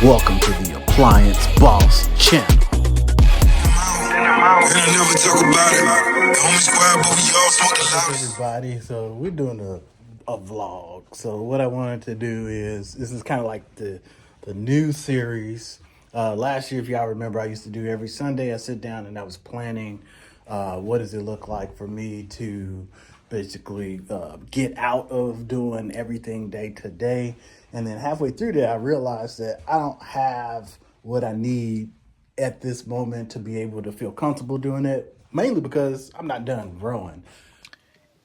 Welcome to the Appliance Boss channel. What's up, everybody? So we're doing a vlog. So what I wanted to do is, this is kind of like the new series. Last year, if y'all remember, I used to do every Sunday. I sit down and I was planning what does it look like for me to basically get out of doing everything day to day. And then halfway through that, I realized that I don't have what I need at this moment to be able to feel comfortable doing it, mainly because I'm not done growing.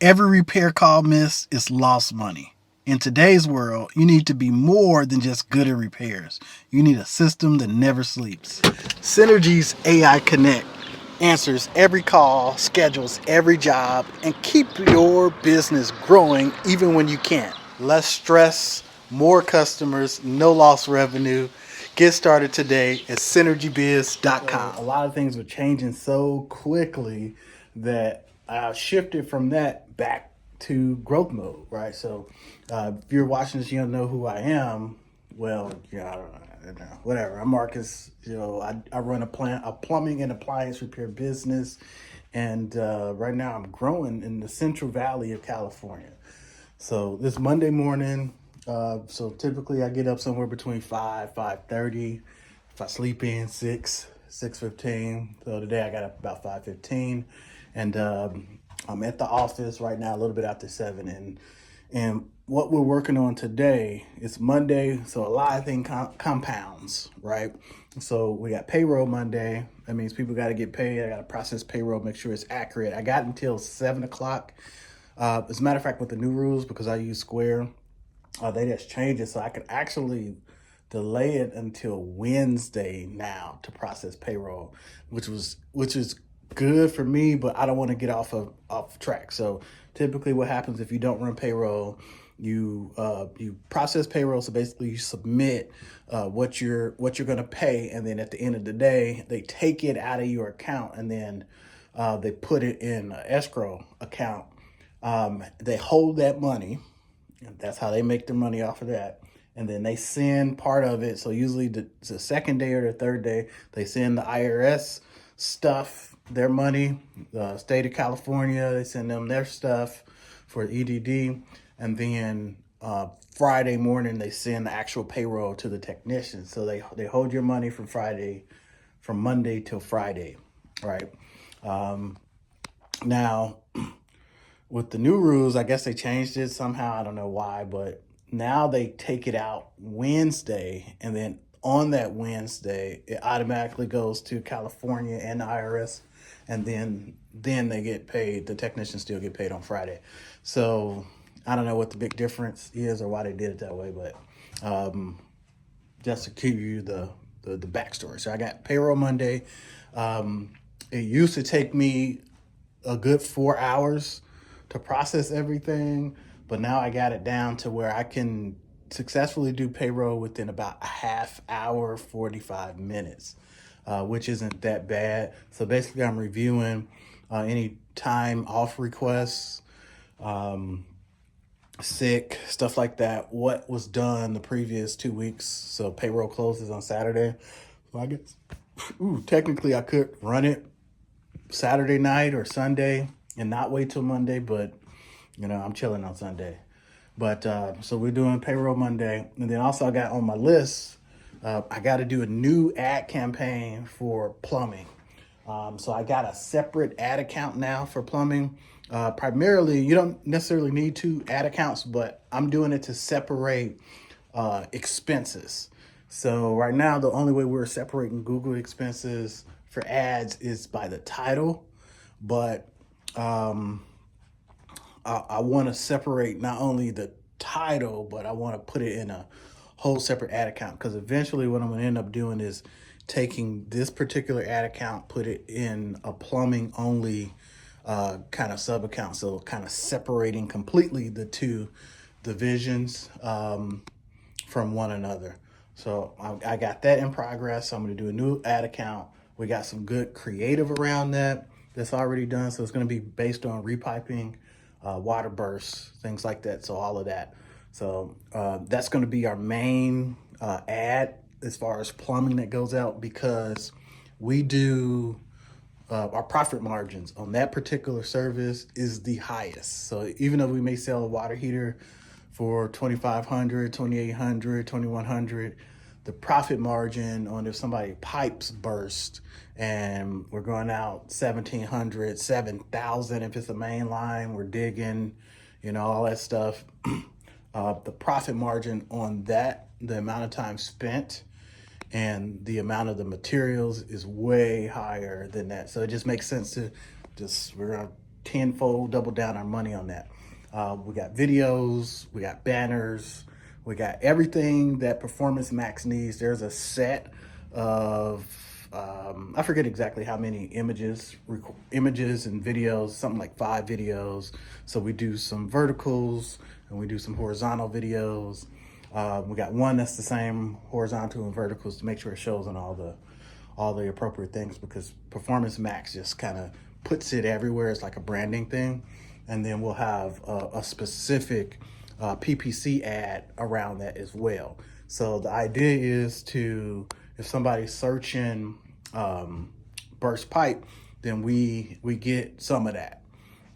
Every repair call missed is lost money. In today's world, you need to be more than just good at repairs. You need a system that never sleeps. Synergy's AI Connect answers every call, schedules every job, and keep your business growing even when you can't. Less stress, more customers, no lost revenue. Get started today at synergybiz.com. So a lot of things were changing so quickly that I shifted from that back to growth mode, right? So if you're watching this, you don't know who I am. Well, yeah, I don't know, whatever. I'm Marcus. I run a plumbing and appliance repair business, and right now I'm growing in the Central Valley of California. So this Monday morning, so typically I get up somewhere between 5:30. If I sleep in 6:15. So today I got up about 5:15, and I'm at the office right now a little bit after 7. And what we're working on today, it's Monday, so a lot of things compounds, right? So we got payroll Monday. That means people got to get paid. I got to process payroll, make sure it's accurate. I got until 7 o'clock. As a matter of fact, with the new rules, because I use Square, they just changed it so I could actually delay it until Wednesday now to process payroll, which is good for me, but I don't want to get off track. So typically what happens if you don't run payroll, you process payroll. So basically you submit what you're going to pay, and then at the end of the day, they take it out of your account, and then they put it in an escrow account. They hold that money, and that's how they make their money off of that. And then they send part of it. So usually the second day or the third day, they send the IRS stuff, their money. The state of California, they send them their stuff for EDD. And then Friday morning, they send the actual payroll to the technicians. So they hold your money from Monday till Friday, right? Now, with the new rules, I guess they changed it somehow. I don't know why, but now they take it out Wednesday, and then on that Wednesday, it automatically goes to California and the IRS, and then they get paid. The technicians still get paid on Friday. So I don't know what the big difference is or why they did it that way, but just to give you the backstory. So I got payroll Monday. It used to take me a good 4 hours to process everything, but now I got it down to where I can successfully do payroll within about a half hour, 45 minutes, which isn't that bad. So basically I'm reviewing any time off requests, sick, stuff like that, what was done the previous 2 weeks. So payroll closes on Saturday. So I guess, technically I could run it Saturday night or Sunday and not wait till Monday, but I'm chilling on Sunday. But so we're doing payroll Monday, and then also I got on my list, I got to do a new ad campaign for plumbing. So I got a separate ad account now for plumbing. Primarily, you don't necessarily need 2 ad accounts, but I'm doing it to separate expenses. So right now, the only way we're separating Google expenses for ads is by the title, but I want to separate not only the title, but I want to put it in a whole separate ad account, because eventually what I'm going to end up doing is taking this particular ad account, put it in a plumbing only kind of sub account. So kind of separating completely the two divisions from one another. So I got that in progress. So I'm going to do a new ad account. We got some good creative around that's already done. So it's going to be based on repiping, water bursts, things like that. So all of that. So that's going to be our main ad as far as plumbing that goes out, because we do our profit margins on that particular service is the highest. So even though we may sell a water heater for 2,500, 2,800, 2,100, the profit margin on if somebody pipes burst and we're going out 1,700, 7,000 if it's a main line, we're digging, all that stuff. The profit margin on that, the amount of time spent and the amount of the materials is way higher than that. So it just makes sense to we're gonna tenfold double down our money on that. We got videos, we got banners, we got everything that Performance Max needs. There's a set of, I forget exactly how many images and videos, something like 5 videos. So we do some verticals and we do some horizontal videos. We got one that's the same horizontal and verticals to make sure it shows on all the appropriate things, because Performance Max just kind of puts it everywhere. It's like a branding thing. And then we'll have a specific PPC ad around that as well. So the idea is if somebody's searching burst pipe, then we get some of that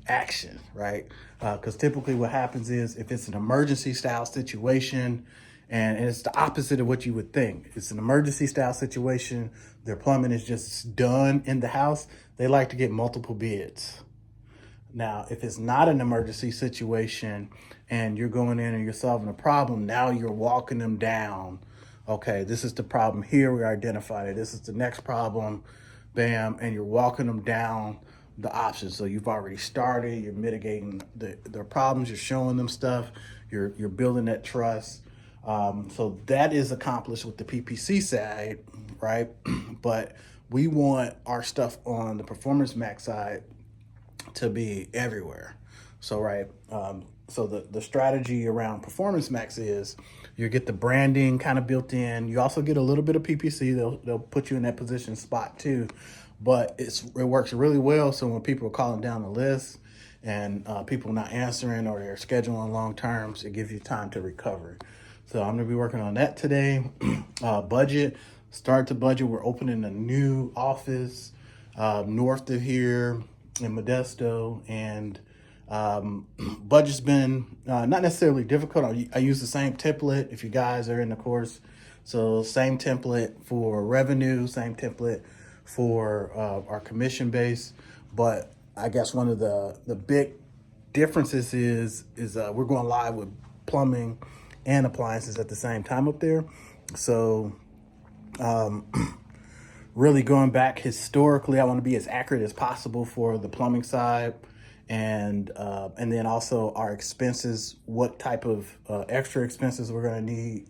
action, right? Because typically what happens is if it's an emergency style situation, and it's the opposite of what you would think. It's an emergency style situation, their plumbing is just done in the house, they like to get multiple bids. Now, if it's not an emergency situation and you're going in and you're solving a problem, now you're walking them down. Okay, this is the problem here, we identified it. This is the next problem, bam, and you're walking them down the options. So you've already started, you're mitigating their problems, you're showing them stuff, you're building that trust. So that is accomplished with the PPC side, right? But we want our stuff on the Performance Max side to be everywhere. So, right. So the strategy around Performance Max is you get the branding kind of built in. You also get a little bit of PPC. They'll put you in that position spot too, but it works really well. So when people are calling down the list and people not answering or they're scheduling long terms, it gives you time to recover. So I'm gonna be working on that today. Budget, start to budget. We're opening a new office north of here in Modesto, and budget's been not necessarily difficult. I use the same template if you guys are in the course. So same template for revenue, same template for our commission base. But I guess one of the big differences is we're going live with plumbing and appliances at the same time up there. So really going back historically, I want to be as accurate as possible for the plumbing side, and then also our expenses, what type of extra expenses we're going to need.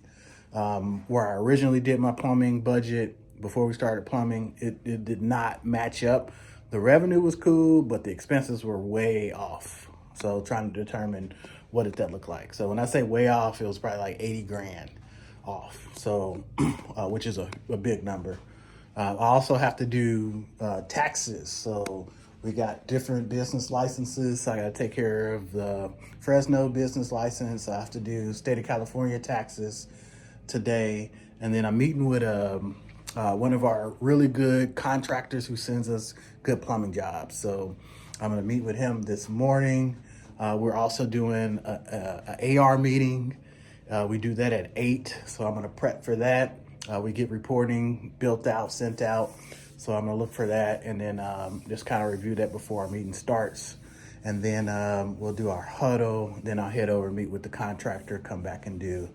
Where I originally did my plumbing budget before we started plumbing, it did not match up. The revenue was cool, but the expenses were way off. So trying to determine what did that look like. So when I say way off, it was probably like 80 grand off. So, which is a big number. I also have to do taxes. So we got different business licenses. So I got to take care of the Fresno business license. I have to do state of California taxes today. And then I'm meeting with one of our really good contractors who sends us good plumbing jobs. So I'm going to meet with him this morning. We're also doing a AR meeting. We do that at 8. So I'm going to prep for that. We get reporting built out, sent out. So I'm going to look for that and then just kind of review that before our meeting starts. And then we'll do our huddle. Then I'll head over and meet with the contractor, come back and do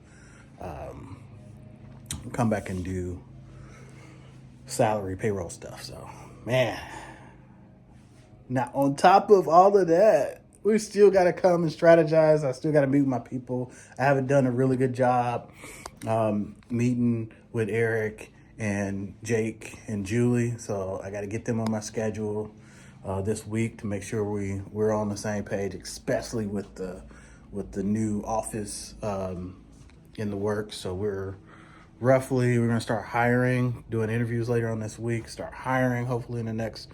salary payroll stuff. So, man. Now, on top of all of that, we still got to come and strategize. I still got to meet with my people. I haven't done a really good job meeting with Eric and Jake and Julie. So I got to get them on my schedule this week to make sure we're on the same page, especially with the new office in the works. So we're going to start hiring, doing interviews later on this week, start hiring hopefully in the next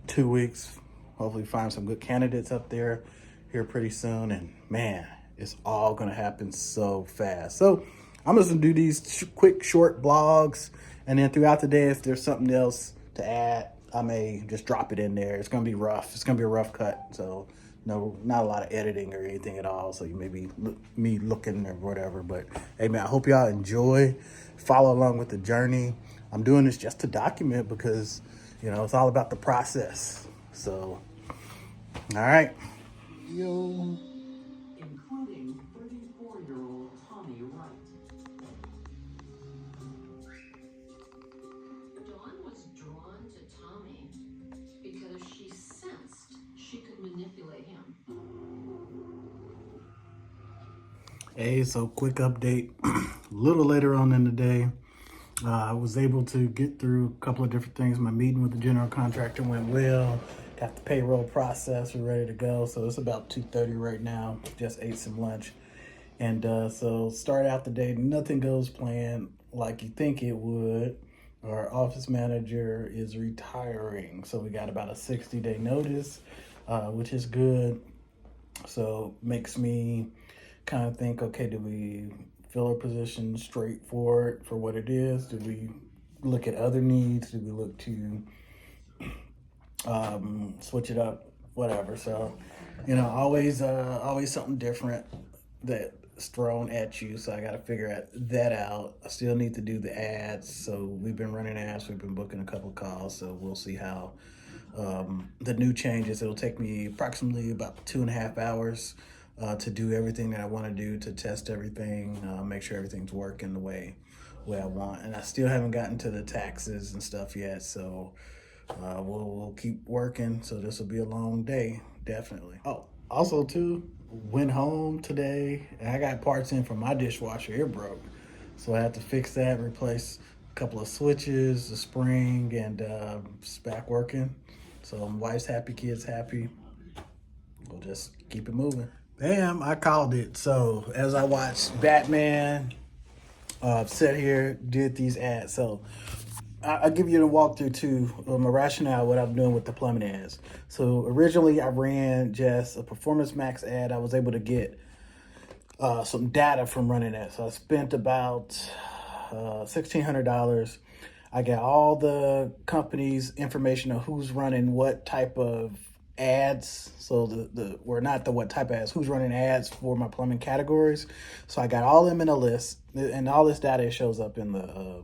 2 weeks. Hopefully find some good candidates up there here pretty soon. And man, it's all going to happen so fast. So I'm just gonna do these quick, short vlogs, and then throughout the day, if there's something else to add, I may just drop it in there. It's gonna be rough. It's gonna be a rough cut, so no, not a lot of editing or anything at all. So you may be me looking or whatever. But hey, man, I hope y'all enjoy. Follow along with the journey. I'm doing this just to document because it's all about the process. So, all right. Yo. Including 34-year-old Tommy Wright. Dawn was drawn to Tommy because she sensed she could manipulate him. Hey, so quick update. A little later on in the day, I was able to get through a couple of different things. My meeting with the general contractor went well. Got the payroll process. We're ready to go. So it's about 2:30 right now. Just ate some lunch. And so start out the day. Nothing goes planned like you think it would. Our office manager is retiring. So we got about a 60-day notice, which is good. So makes me kind of think, okay, do we fill our position straightforward for what it is? Do we look at other needs? Do we look to switch it up? Whatever. So, always something different that's thrown at you. So I got to figure that out. I still need to do the ads. So we've been running ads. We've been booking a couple of calls. So we'll see how the new changes. It'll take me approximately about 2.5 hours to do everything that I want to do, to test everything, make sure everything's working the way I want. And I still haven't gotten to the taxes and stuff yet, so we'll keep working. So this will be a long day, definitely. Oh, also too, went home today and I got parts in for my dishwasher. It broke, so I had to fix that, replace a couple of switches, the spring, and it's back working. So my wife's happy, kids happy. We'll just keep it moving. Bam, I called it. So as I watched Batman, sit here, did these ads. So I'll give you the walkthrough too, my rationale, what I'm doing with the plumbing ads. So originally I ran just a Performance Max ad. I was able to get some data from running that. So I spent about $1,600. I got all the companies' information of who's running what type of ads. So what type of ads, who's running ads for my plumbing categories. So I got all them in a list, and all this data shows up in the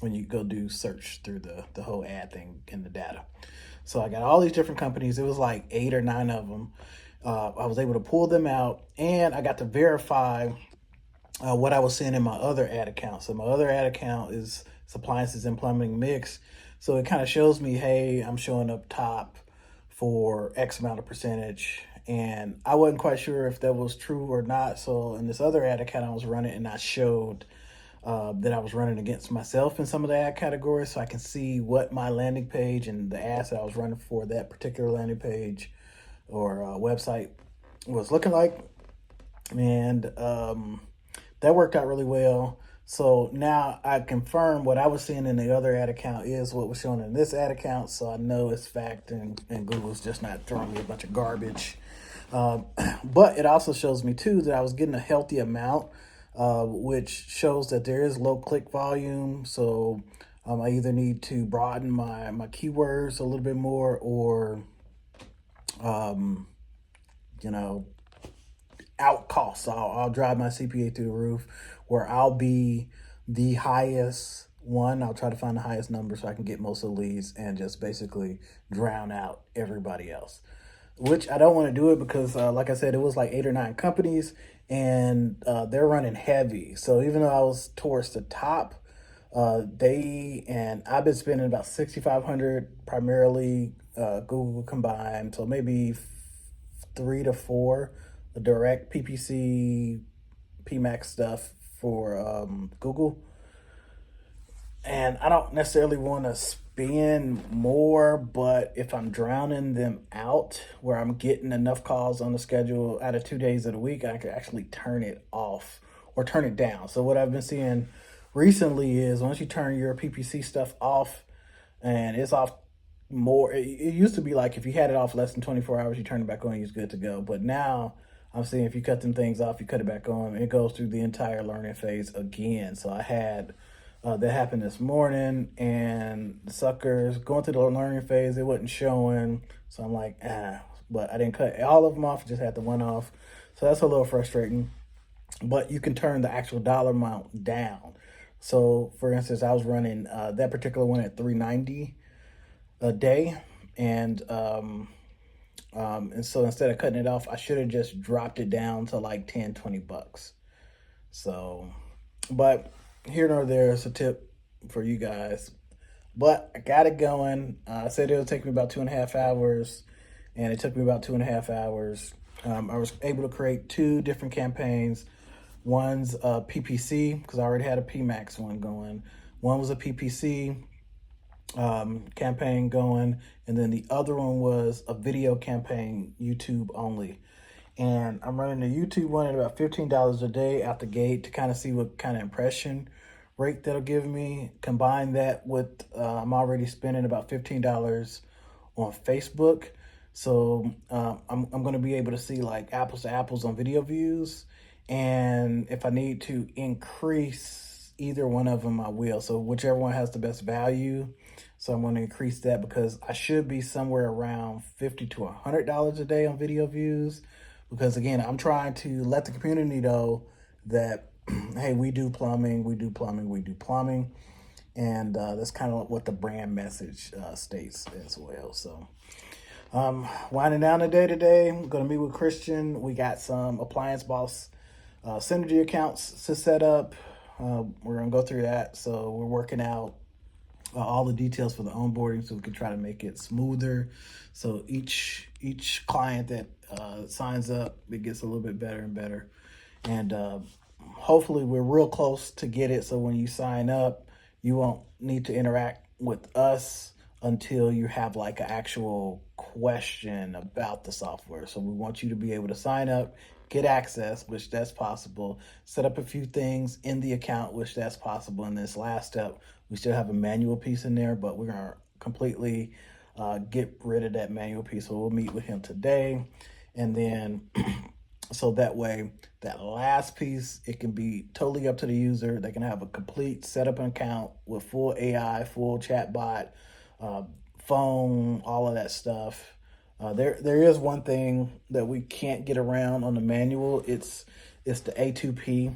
when you go do search through the whole ad thing in the data. So I got all these different companies. It was like 8 or 9 of them. I was able to pull them out, and I got to verify what I was seeing in my other ad account. So my other ad account is Appliances and Plumbing Mix. So it kind of shows me, hey, I'm showing up top for X amount of percentage. And I wasn't quite sure if that was true or not. So in this other ad account I was running, and I showed that I was running against myself in some of the ad categories, so I can see what my landing page and the ads that I was running for that particular landing page or website was looking like. And that worked out really well. So now I confirm what I was seeing in the other ad account is what was shown in this ad account. So I know it's fact, and Google's just not throwing me a bunch of garbage. But it also shows me too that I was getting a healthy amount, which shows that there is low click volume. So I either need to broaden my keywords a little bit more, or out costs. I'll drive my CPA through the roof, where I'll be the highest one. I'll try to find the highest number so I can get most of the leads and just basically drown out everybody else, which I don't want to do it because like I said, it was like 8 or 9 companies, and they're running heavy. So even though I was towards the top, I've been spending about $6,500 primarily Google combined. So maybe 3 to 4 direct PPC PMAX stuff for Google. And I don't necessarily want to spend more, but if I'm drowning them out where I'm getting enough calls on the schedule out of 2 days of the week, I could actually turn it off or turn it down. So what I've been seeing recently is once you turn your PPC stuff off, and it's off more, it used to be like if you had it off less than 24 hours, you turn it back on, you're good to go. But now I'm seeing if you cut them things off, you cut it back on, it goes through the entire learning phase again. So I had that happened this morning, and the suckers going through the learning phase, it wasn't showing. So I'm like, but I didn't cut all of them off, just had the one off. So that's a little frustrating. But you can turn the actual dollar amount down. So for instance, I was running that particular one at $3.90 a day, and so instead of cutting it off, I should have just dropped it down to like 10, $20. So, but here nor there, it's a tip for you guys. But I got it going. I said it'll take me about 2.5 hours, and it took me about 2.5 hours. I was able to create 2 different campaigns. One's a PPC, because I already had a PMAX one going. One was a PPC campaign going, and then the other one was a video campaign, YouTube only. And I'm running the YouTube one at about $15 a day out the gate to kind of see what kind of impression rate that'll give me. Combine that with I'm already spending about $15 on Facebook, so I'm going to be able to see like apples to apples on video views. And if I need to increase either one of them, I will. So whichever one has the best value. So I'm going to increase that, because I should be somewhere around $50 to $100 a day on video views. Because again, I'm trying to let the community know that, hey, we do plumbing, we do plumbing, we do plumbing. And that's kind of what the brand message states as well. So winding down the day today, I'm going to meet with Christian. We got some Appliance Boss synergy accounts to set up. We're going to go through that. So we're working out all the details for the onboarding, so we can try to make it smoother. So each client that signs up, it gets a little bit better and better. And hopefully we're real close to get it. So when you sign up, you won't need to interact with us until you have like an actual question about the software. So we want you to be able to sign up, get access, which that's possible, set up a few things in the account, which that's possible. In this last step, we still have a manual piece in there, but we're going to completely get rid of that manual piece. So we'll meet with him today. And then, so that way, that last piece, it can be totally up to the user. They can have a complete setup account with full AI, full chatbot, phone, all of that stuff. There is one thing that we can't get around on the manual. It's the A2P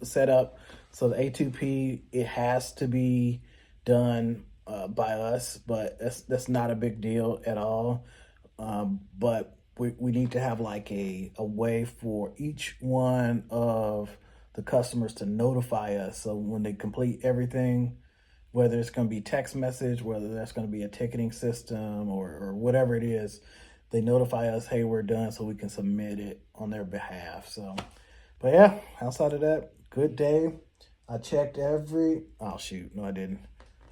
setup. So the A2P, it has to be done by us, but that's not a big deal at all. But we need to have like a way for each one of the customers to notify us. So when they complete everything, whether it's going to be text message, whether that's going to be a ticketing system or whatever it is, they notify us, hey, we're done, so we can submit it on their behalf. So, but yeah, outside of that, good day. I checked oh shoot, no I didn't.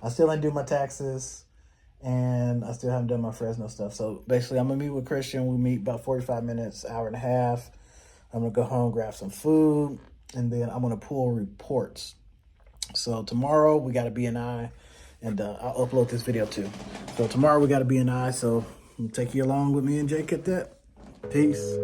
I still didn't do my taxes, and I still haven't done my Fresno stuff. So basically I'm gonna meet with Christian. We meet about 45 minutes, hour and a half. I'm gonna go home, grab some food, and then I'm gonna pull reports. So tomorrow we got a BNI, and I'll upload this video too. So tomorrow we got a BNI, so I'll take you along with me and Jake at that. Peace.